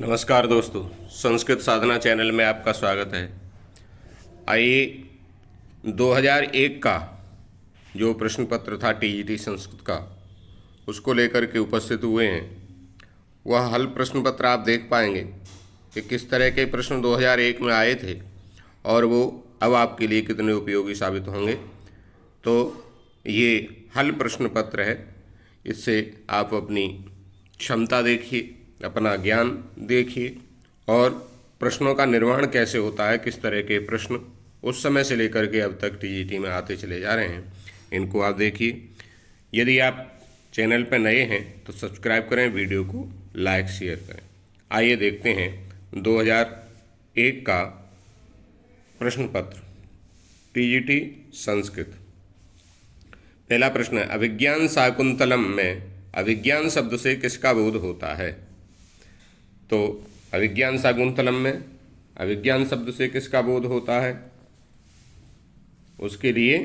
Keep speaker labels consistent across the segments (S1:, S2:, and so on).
S1: नमस्कार दोस्तों, संस्कृत साधना चैनल में आपका स्वागत है। आइए 2001 का जो प्रश्न पत्र था टीजीटी संस्कृत का, उसको लेकर के उपस्थित हुए हैं। वह हल प्रश्न पत्र आप देख पाएंगे कि किस तरह के प्रश्न 2001 में आए थे और वो अब आपके लिए कितने उपयोगी साबित होंगे। तो ये हल प्रश्न पत्र है, इससे आप अपनी क्षमता देखिए, अपना ज्ञान देखिए और प्रश्नों का निर्माण कैसे होता है, किस तरह के प्रश्न उस समय से लेकर के अब तक टीजीटी में आते चले जा रहे हैं, इनको आप देखिए। यदि आप चैनल पर नए हैं तो सब्सक्राइब करें, वीडियो को लाइक शेयर करें। आइए देखते हैं 2001 का प्रश्न पत्र टीजीटी संस्कृत। पहला प्रश्न है, अभिज्ञान शाकुंतलम में अभिज्ञान शब्द से किसका बोध होता है? तो अभिज्ञान शाकुंतलम में अभिज्ञान शब्द से किसका बोध होता है? उसके लिए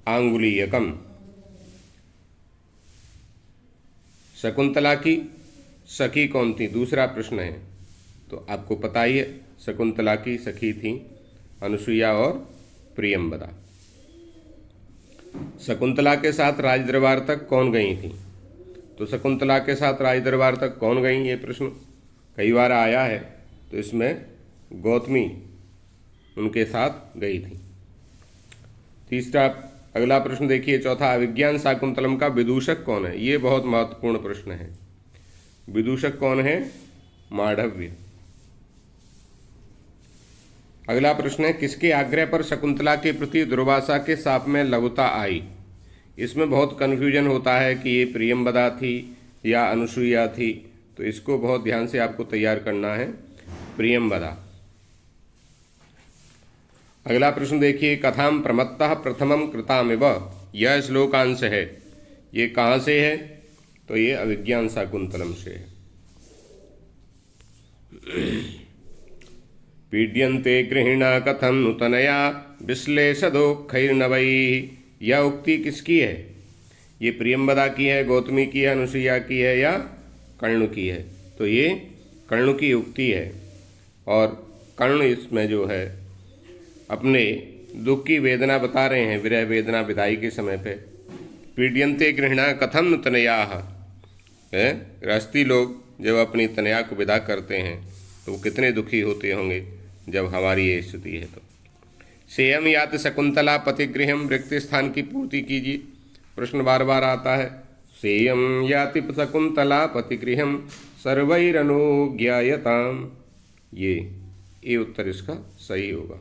S1: आंगुलीयकम। शकुंतला की सखी कौन थी? दूसरा प्रश्न है। तो आपको पता ही है, शकुंतला की सखी थी अनुसुईया और प्रियंवदा। शकुंतला के साथ राजदरबार तक कौन गई थी? तो शकुंतला के साथ राजदरबार तक कौन गई, ये प्रश्न कई बार आया है। तो इसमें गौतमी उनके साथ गई थी। तीसरा अगला प्रश्न देखिए, चौथा, अभिज्ञान शाकुंतलम का विदूषक कौन है? ये बहुत महत्वपूर्ण प्रश्न है। विदूषक कौन है? मांडव्य। अगला प्रश्न है, किसके आग्रह पर शकुंतला के प्रति दुर्वासा के शाप में लघुता आई? इसमें बहुत कन्फ्यूजन होता है कि ये प्रियंवदा थी या अनुसुईया थी, तो इसको बहुत ध्यान से आपको तैयार करना है। प्रियंवदा। अगला प्रश्न देखिए, कथाम प्रमत्तः प्रथमम कृतामिव, यह श्लोकांश है, ये कहाँ से है? तो ये अभिज्ञान शाकुंतलम से है। पीड्यन्ते गृहिणा कथं नूतनया विश्लेषदोखैर्नवैः, यह उक्ति किसकी है? ये प्रियंवदा की है, गौतमी की है, अनुसुईया की है या कर्ण की है? तो ये कर्ण की उक्ति है। और कर्ण इसमें जो है अपने दुख की वेदना बता रहे हैं, विरह वेदना विदाई के समय पे। पीड्यन्ते गृहिणा कथं नूतनयाः, गृहस्थी लोग जब अपनी तनया को विदा करते हैं तो वो कितने दुखी होते होंगे जब हमारी ये स्थिति है। तो सेयम यात शकुंतला पतिगृहम, रिक्त स्थान की पूर्ति कीजिए। प्रश्न बार बार आता है, सेयम याति शकुंतला पतिगृहम सर्वैरनुज्ञायताम, ये उत्तर इसका सही होगा।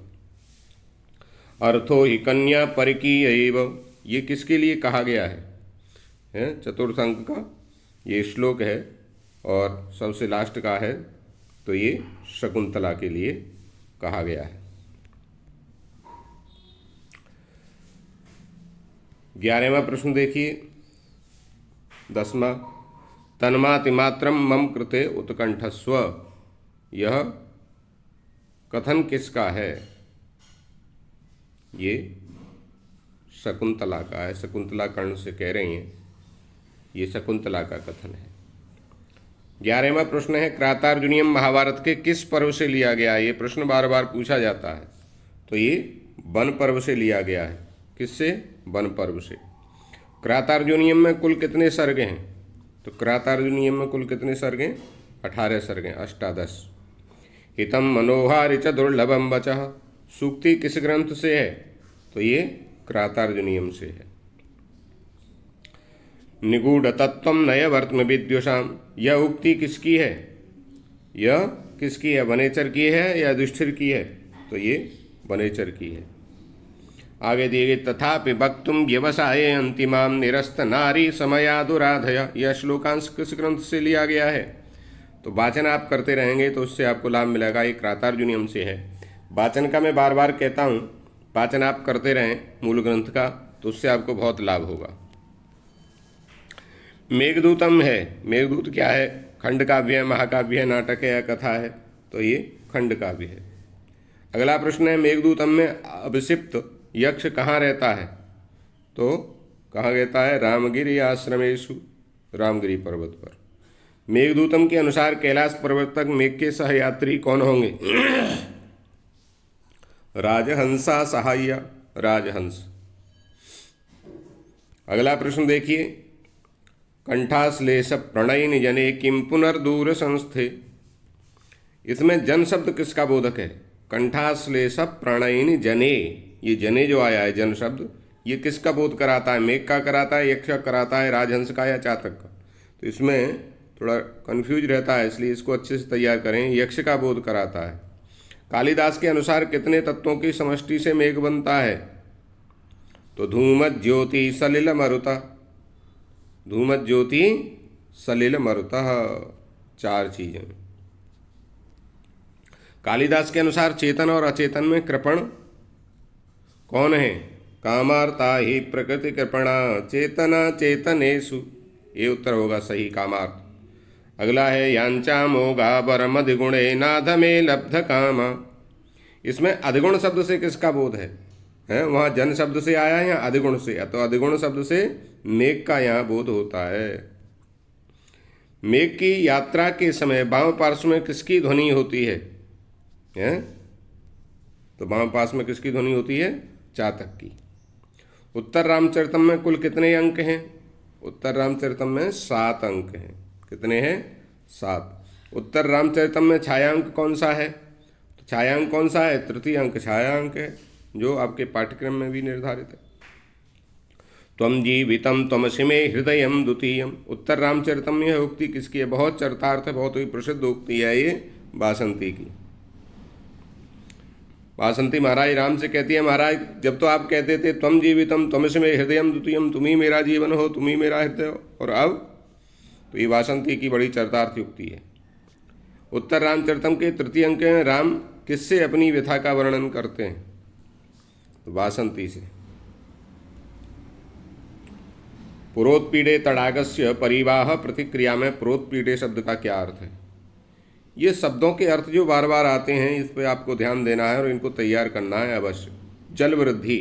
S1: अर्थो हि कन्या परिकीयैव, ये किसके लिए कहा गया है? चतुर्थ अंक का ये श्लोक है और सबसे लास्ट का है, तो ये शकुंतला के लिए कहा गया है। 11वां प्रश्न देखिए, 10वां, तन्मातिमात्रम मम कृते उत्कंठस्व, यह कथन किसका है? ये शकुंतला का है। शकुंतला कर्ण से कह रही हैं, ये शकुंतला का कथन है। 11वां प्रश्न है, क्रातार्जुनीयम महाभारत के किस पर्व से लिया गया? ये प्रश्न बार बार पूछा जाता है। तो ये वन पर्व से लिया गया है। किससे? वन पर्व से। क्रातार्जुनीयम में कुल कितने सर्ग हैं? तो क्रातार्जुनीयम में कुल कितने सर्ग हैं? 18 सर्ग हैं, अष्टादश। हितम मनोहारि च दुर्लभम वचः, सूक्ति किस ग्रंथ से है? तो ये क्रातार्जुनीयम से है। निगूढ़ तत्व नयवर्त्म विद्युषाम, यह उक्ति किसकी है? यह किसकी है? वनेचर की है या युधिष्ठिर की है? तो ये वनेचर की है। आगे दिए गए, तथापि वक्तुम व्यवसाये अंतिमाम निरस्त नारी समयादुराधया, यह श्लोकांश किस ग्रंथ से लिया गया है? तो वाचन आप करते रहेंगे तो उससे आपको लाभ मिलेगा। ये क्रातार्जुनीयम से है। वाचन का मैं बार बार कहता हूँ, वाचन आप करते रहें मूल ग्रंथ का, तो उससे आपको बहुत लाभ होगा। मेघदूतम है। मेघदूत क्या है? खंड काव्य है, महाकाव्य है, नाटक है या कथा है? तो ये खंड काव्य है। अगला प्रश्न है, मेघदूतम में अभिषिप्त यक्ष कहाँ रहता है? तो कहाँ रहता है? रामगिरी आश्रमेशु, रामगिरी पर्वत पर। मेघदूतम के अनुसार कैलाश पर्वत मेघ के सहयात्री कौन होंगे? राजहंसा सहाय, राजहंस। अगला प्रश्न देखिए, कंठाश्लेष प्रणयिन जने किम पुनर्दूर संस्थे। इसमें जन शब्द किसका बोधक है? कंठाश्लेष प्रणयिन जने, ये जने जो आया है जन शब्द, ये किसका बोध कराता है? मेघ का कराता है, यक्ष का कराता है, राजहंस का या चातक का? तो इसमें थोड़ा कंफ्यूज रहता है, इसलिए इसको अच्छे से तैयार करें। यक्ष का बोध कराता है। कालिदास के अनुसार कितने तत्वों की समष्टि से मेघ बनता है? तो धूमत ज्योति सलिल मरुता, धूमत ज्योति सलिल मरुतः, 4 चीजें। कालिदास के अनुसार चेतन और अचेतन में कृपण कौन है? कामार्ता ही प्रकृति कृपणा चेतना चेतनेषु, ये उत्तर होगा सही, कामार्थ। अगला है यांचा मोगा बरमधिगुणे नाधमे लब्ध कामा। इसमें अधिगुण शब्द से किसका बोध है? वहाँ जन शब्द से आया है या अधिगुण से? तो अधिगुण शब्द से मेघ का यहाँ बोध होता है। मेघ की यात्रा के समय बाम पार्श्व में किसकी ध्वनि होती है? तो बाम पार्श्व में किसकी ध्वनि होती है? चातक की। उत्तर रामचरितम में कुल कितने अंक हैं? उत्तर रामचरितम में 7 अंक हैं। कितने हैं? 7। उत्तर रामचरितम में छायांक कौन सा है? तो छायांक कौन सा है? तृतीय अंक छायांक है, जो आपके पाठ्यक्रम में भी निर्धारित है। त्वम जीवितम त्वमसि मे हृदयम द्वितीयम। उत्तर रामचरितम में यह उक्ति किसकी है? बहुत चरितार्थ है, बहुत ही प्रसिद्ध उक्ति है ये वासंती की। वासंती महाराज राम से कहती है, महाराज जब तो आप कहते थे त्वम जीवितम त्वमसि मे हृदयम द्वितीयम, तुम ही मेरा जीवन हो, तुम ही मेरा हृदय हो, और अब? तो ये वासंती की बड़ी चरितार्थ उक्ति है। उत्तर रामचरितम के तृतीय अंक में राम किससे अपनी व्यथा का वर्णन करते हैं? तो वासंती से। पुरोत्पीड़े तड़ागस्य परिवाह प्रतिक्रिया में पुरोत्पीड़े शब्द का क्या अर्थ है? ये शब्दों के अर्थ जो बार बार आते हैं, इस पर आपको ध्यान देना है और इनको तैयार करना है अवश्य। जल वृद्धि,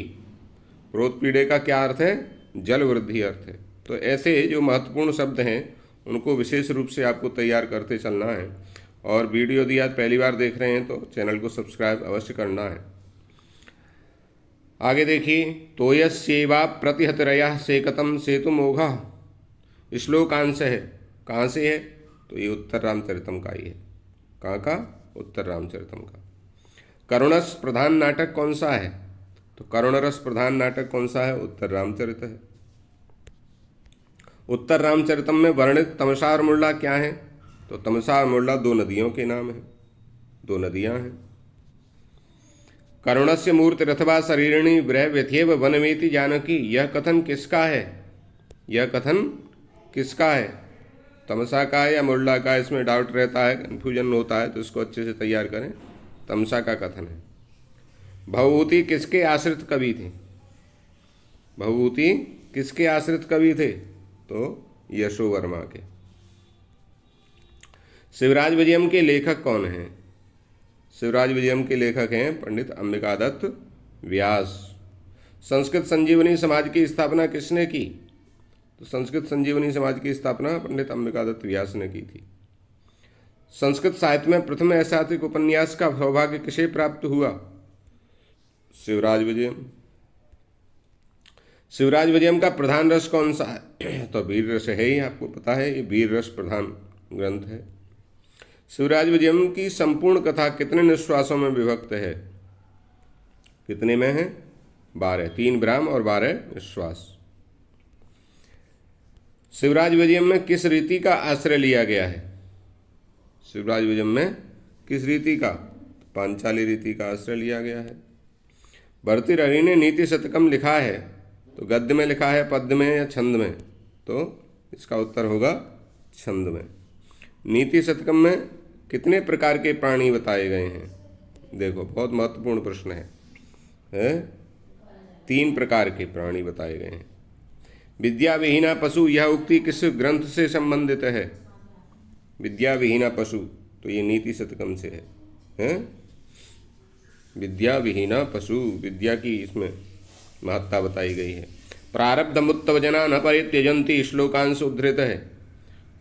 S1: पुरोत्पीड़े का क्या अर्थ है? जल वृद्धि अर्थ है। तो ऐसे जो महत्वपूर्ण शब्द हैं उनको विशेष रूप से आपको तैयार करते चलना है। और वीडियो यदि आज पहली बार देख रहे हैं तो चैनल को सब्सक्राइब अवश्य करना है। आगे देखिए, तोयस्येवा प्रतिहतरया सेकतम सेतुमोघा, श्लोकांश है, कहाँ से है? तो ये उत्तर रामचरितम का ही है। कहाँ का? उत्तर रामचरितम का। करुणरस प्रधान नाटक कौन सा है? तो करुणरस प्रधान नाटक कौन सा है? उत्तर रामचरित है। उत्तर रामचरितम में वर्णित तमसा और मुरला क्या है? तो तमसा और मुरला 2 नदियों के नाम हैं, 2 नदियां हैं। करुणस्य मूर्ति रथवा शरीरिणी ब्रह व्यथेव वनमेति जानकी, यह कथन किसका है? यह कथन किसका है? तमसा का है या मुरला का? इसमें डाउट रहता है, कन्फ्यूजन होता है, तो इसको अच्छे से तैयार करें। तमसा का कथन है। भवभूति किसके आश्रित कवि थे? भवभूति किसके आश्रित कवि थे? तो यशोवर्मा के। शिवराज विजयम के लेखक कौन हैं? शिवराज विजयम के लेखक हैं पंडित अंबिकादत्त व्यास। संस्कृत संजीवनी समाज की स्थापना किसने की? तो संस्कृत संजीवनी समाज की स्थापना पंडित अंबिकादत्त व्यास ने की थी। संस्कृत साहित्य में प्रथम ऐतिहासिक उपन्यास का सौभाग्य किसे प्राप्त हुआ? शिवराज विजयम। शिवराज विजयम का प्रधान रस कौन सा है? तो वीर रस है ही, आपको पता है, ये वीर रस प्रधान ग्रंथ है। शिवराज विजयम की संपूर्ण कथा कितने निश्वासों में विभक्त है? कितने में है? 12, 3 ब्राह्म और 12 निश्वास। शिवराज विजयम में किस रीति का आश्रय लिया गया है? शिवराज विजयम में किस रीति का? पांचाली रीति का आश्रय लिया गया है। भर्तृहरि ने नीति शतकम लिखा है, तो गद्य में लिखा है, पद्य में या छंद में? तो इसका उत्तर होगा छंद में। नीति शतकम में कितने प्रकार के प्राणी बताए गए हैं? देखो बहुत महत्वपूर्ण प्रश्न है। 3 प्रकार के प्राणी बताए गए हैं। विद्या विहीना पशु, यह उक्ति किस ग्रंथ से संबंधित है? विद्या विहीना पशु, तो ये नीति शतकम से है। विद्या विहीना पशु, विद्या की इसमें महत्ता बताई गई है। प्रारब्धमुत्तवजना न परित्यजन्ति, श्लोकांश उद्धृत है।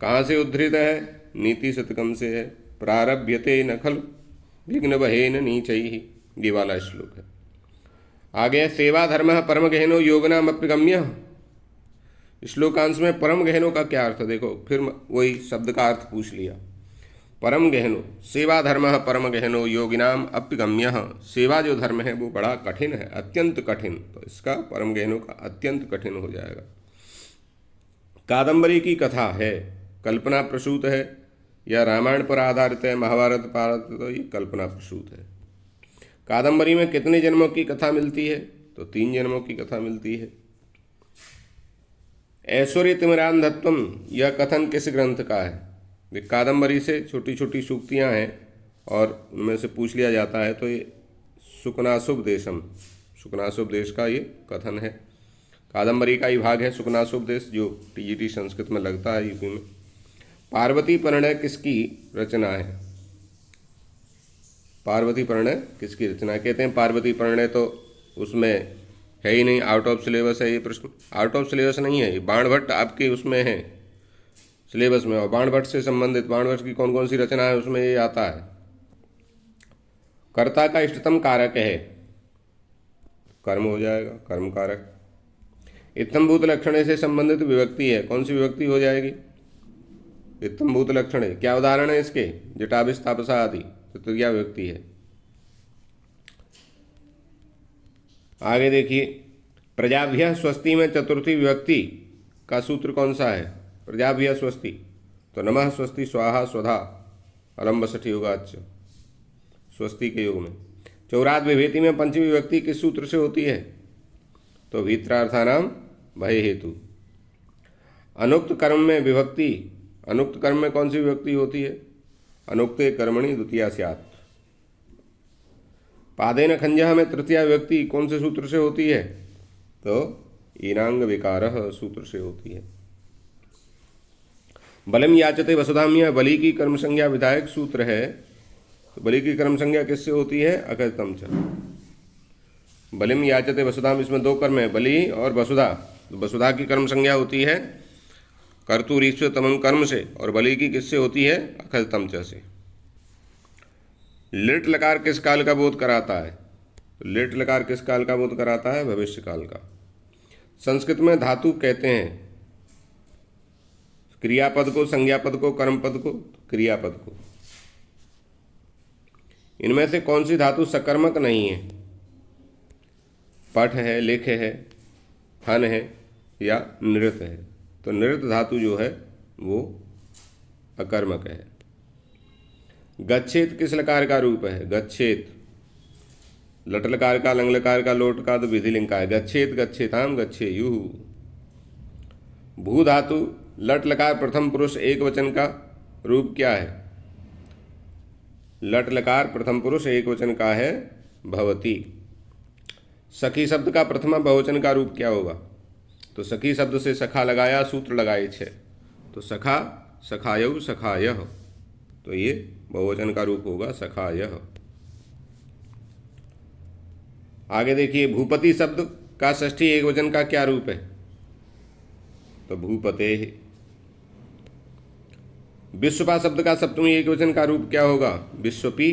S1: कहाँ से उद्धृत है? नीति शतकम से है। प्रारभ्यते न खल विघ्न बहेन नीचैः, ये वाला श्लोक है। आगे सेवा धर्म परम गहनो योगनाम अप्यगम्य। श्लोकांश में परम गहनों का क्या अर्थ, देखो फिर वही शब्द का अर्थ पूछ लिया। परम गहनो, सेवा धर्म परम गहनो योगिनाम अप्यगम्य। सेवा जो धर्म है वो बड़ा कठिन है, अत्यंत कठिन, तो इसका परम गहनों का अत्यंत कठिन हो जाएगा। कादंबरी की कथा है, कल्पना प्रसूत है या रामायण पर आधारित है, महाभारत पर आधारित, तो ये कल्पना प्रसूत है। कादंबरी में कितने जन्मों की कथा मिलती है, तो 3 जन्मों की कथा मिलती है। ऐश्वर्य तिमिरांधत्वम, यह कथन किस ग्रंथ का है? कादंबरी से छोटी छोटी सूक्तियाँ हैं और उनमें से पूछ लिया जाता है, तो ये सुकनासुपदेशम, सुकनासुपदेश का ये कथन है। कादंबरी का ही भाग है सुकनासुपदेश, जो टीजीटी संस्कृत में लगता है यूपी में। पार्वती परिणय किसकी रचना है? पार्वती परिणय किसकी रचना है? कहते हैं पार्वती परिणय तो उसमें है ही नहीं, आउट ऑफ सिलेबस है ये प्रश्न। आउट ऑफ सिलेबस नहीं है, ये बाणभट्ट आपके उसमें है सिलेबस में, और बाणभट्ट से संबंधित बाणभट्ट की कौन कौन सी रचना है उसमें ये आता है। कर्ता का इष्टतम कारक है, कर्म हो जाएगा, कर्म कारक। इत्थम्भूत लक्षण से संबंधित विभक्ति है, कौन सी विभक्ति हो जाएगी? इत्थम्भूत लक्षण है। क्या उदाहरण है इसके? जटाभिस्तापसा आदि, तृतीया विभक्ति है। आगे देखिए, प्रजाभ्यः स्वस्ति में चतुर्थी विभक्ति का सूत्र कौन सा है? प्रजाभ्यः स्वस्ति, तो नमः स्वस्ति स्वाहा स्वधा अलम्ब सठी होगा, अच्छा स्वस्ति के योग में। चौरात विभेति में पंचमी विभक्ति किस सूत्र से होती है? तो भीत्रार्थानाम भय हेतु। अनुक्त कर्म में विभक्ति, अनुक्त कर्म में कौन सी विभक्ति होती है? अनुक्ते कर्मणि द्वितीया स्यात्। पादेन खंजः में तृतीया विभक्ति कौन से सूत्र से होती है? तो ईनांग विकारः सूत्र से होती है। बलम याचते वसुधाम, यह बलि की कर्म संज्ञा विधायक सूत्र है, तो बलि की कर्म संज्ञा किससे होती है? अकर्तम च। बलिम याचते वसुधाम, इसमें 2 कर्म है, बलि और वसुधा। तो वसुधा की कर्म संज्ञा होती है कर्तुरीश्व तमम कर्म से, और बलि की किससे होती है? अकर्तम च से। लिट लकार किस काल का बोध कराता है? तो लिट लकार किस काल का बोध कराता है? भविष्य काल का। संस्कृत में धातु कहते हैं क्रियापद को, संज्ञापद को, कर्मपद को, क्रियापद को। इनमें से कौन सी धातु सकर्मक नहीं है? पठ है, लेख है, हन है या नृत है? तो नृत धातु जो है वो अकर्मक है। गच्छेत किस लकार का रूप है? गच्छेत लट लकार का, लंग लकार का, लोट का, तो विधिलिंग का है। गच्छेत गच्छेताम गच्छेयुः। भू धातु लट लकार प्रथम पुरुष एक वचन का रूप क्या है? लट लकार प्रथम पुरुष एक वचन का है भवती। सखी शब्द का प्रथमा बहुवचन का रूप क्या होगा? तो सखी शब्द से सखा लगाया, सूत्र लगाए 6, तो सखा, सखायौ, सखायः, तो ये बहुवचन का रूप होगा सखायः। आगे देखिए, भूपति शब्द का षष्ठी एक वचन का क्या रूप है? तो भूपते। विश्वपा शब्द का सप्तमी एक वचन का रूप क्या होगा? विश्वपी,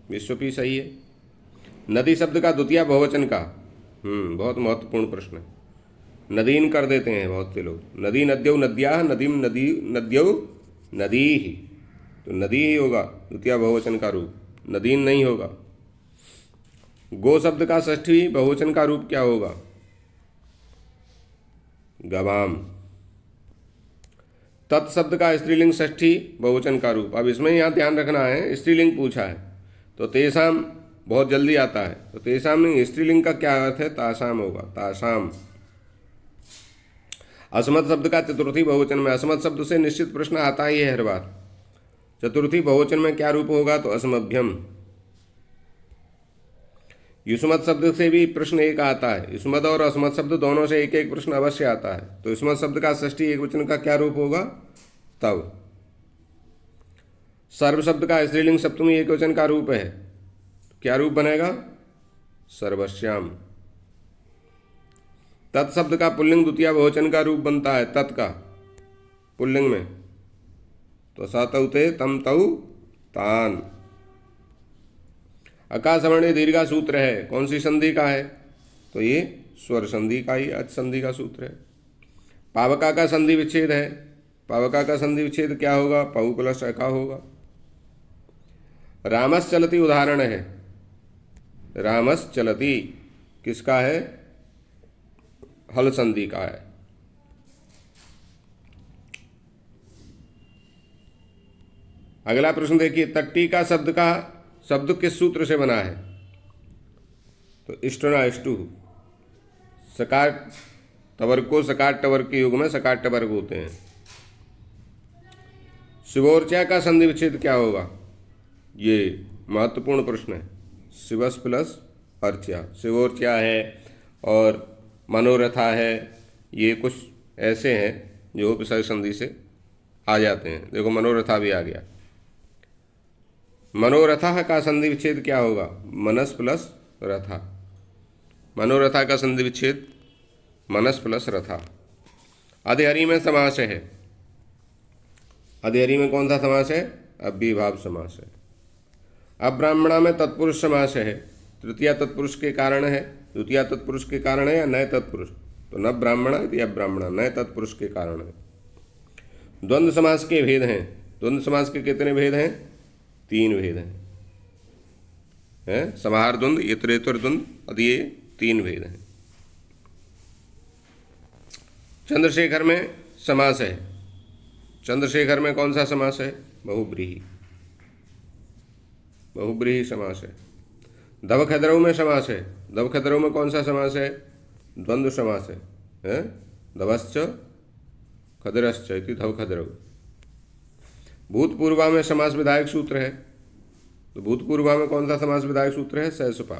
S1: विश्वपी सही है। नदी शब्द का द्वितीय बहुवचन का, बहुत महत्वपूर्ण प्रश्न है, नदीन कर देते हैं बहुत से लोग। नदी नद्यौ नद्याः, नदीम नदी नद्यौ नदीः, तो नदी ही होगा द्वितीय बहुवचन का रूप, नदीन नहीं होगा। गो शब्द का षष्ठी बहुवचन का रूप क्या होगा? गवाम। तत् शब्द का स्त्रीलिंग षष्ठी बहुवचन का रूप, अब इसमें यहाँ ध्यान रखना है, स्त्रीलिंग पूछा है तो तेसाम बहुत जल्दी आता है, तो तेसाम नहीं, स्त्रीलिंग का क्या अर्थ है? तासाम होगा, तासाम। असमत शब्द का चतुर्थी बहुवचन में, असमत शब्द से निश्चित प्रश्न आता ही है हर बार, चतुर्थी बहुवचन में क्या रूप होगा? तो असमभ्यम। युष्मत शब्द से भी प्रश्न एक आता है, युष्मत और असमत शब्द दोनों से एक एक प्रश्न अवश्य आता है, तो युष्मत शब्द का षष्ठी एक वचन का क्या रूप होगा? तव। सर्व शब्द का स्त्रीलिंग सप्तमी एक वचन का रूप है, क्या रूप बनेगा? सर्वश्याम। तत् शब्द का पुल्लिंग द्वितीय बहुवचन का रूप बनता है, तत् का पुल्लिंग में, तो स तौ ते तम तौ तान। अकासवर्णी दीर्घा सूत्र है, कौन सी संधि का है? तो ये स्वर संधि का ही अच संधि का सूत्र है। पावका का संधि विच्छेद है, पावका का संधि विच्छेद क्या होगा? पौ प्लस अका होगा। रामस चलती उदाहरण है, रामस चलती किसका है? हल संधि का है। अगला प्रश्न देखिए, तट्टी का शब्द किस सूत्र से बना है? तो इष्टना इष्टु, सकार टवर्ग को सकार टवर्ग के युग में सकार टवर्ग होते हैं। शिवोर्चा का संधि विच्छेद क्या होगा? ये महत्वपूर्ण प्रश्न है। शिवस प्लस अर्चा, शिवोर्चा है और मनोरथा है, ये कुछ ऐसे हैं जो विसर्ग संधि से आ जाते हैं। देखो मनोरथा भी आ गया। मनोरथा का संधि विच्छेद क्या होगा? मनस प्लस रथा, मनोरथा का संधि विच्छेद मनस प्लस रथा। अधिहरि में समास है, अधिहरि में कौन सा समास है? अव्ययीभाव समास है। अब्राह्मणा में तत्पुरुष समास है, तृतीया तत्पुरुष के कारण है, द्वितीया तत्पुरुष के कारण है या नए तत्पुरुष? तो न ब्राह्मणा या ब्राह्मणा, नए तत्पुरुष के कारण है। द्वंद्व समास के भेद हैं, द्वंद्व समास के कितने भेद हैं? 3 भेद हैं। समाहार द्वंद्व, इतरेतर द्वंद्व आदि, ये 3 भेद हैं। चंद्रशेखर में समास है, चंद्रशेखर में कौन सा समास है? बहुब्रीहि, बहुब्रीहि समास है। दवखद्रव में समास है, दवखद्रव में कौन सा समास है? द्वंद्व समास है। दवश्च खद्रश्च इति दवखद्रव। भूतपूर्वा में समास विधायक सूत्र है, तो भूतपूर्वा में कौन सा समास विधायक सूत्र है? सहसुपा।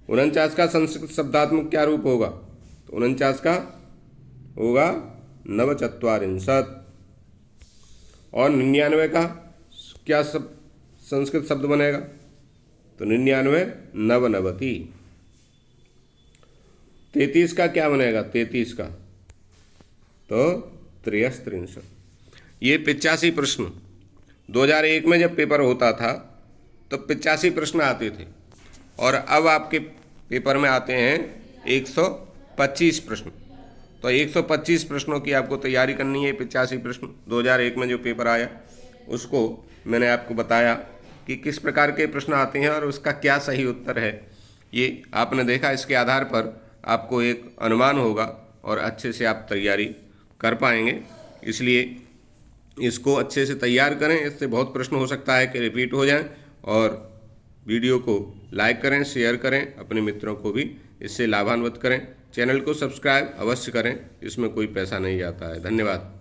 S1: 49 का संस्कृत शब्दात्मक क्या रूप होगा? तो 49 का होगा नवचत्वारिंशत्। और 99 का क्या संस्कृत शब्द बनेगा? तो 99 नवनवति। 33 का क्या बनेगा? 33 का तो 63। ये 85 प्रश्न 2001 में जब पेपर होता था तो 85 प्रश्न आते थे, और अब आपके पेपर में आते हैं 125 प्रश्न। तो 125 प्रश्नों की आपको तैयारी करनी है। 85 प्रश्न 2001 में जो पेपर आया उसको मैंने आपको बताया कि किस प्रकार के प्रश्न आते हैं और उसका क्या सही उत्तर है। ये आपने देखा, इसके आधार पर आपको एक अनुमान होगा और अच्छे से आप तैयारी कर पाएंगे। इसलिए इसको अच्छे से तैयार करें, इससे बहुत प्रश्न हो सकता है कि रिपीट हो जाएं। और वीडियो को लाइक करें, शेयर करें, अपने मित्रों को भी इससे लाभान्वित करें। चैनल को सब्सक्राइब अवश्य करें, इसमें कोई पैसा नहीं जाता है। धन्यवाद।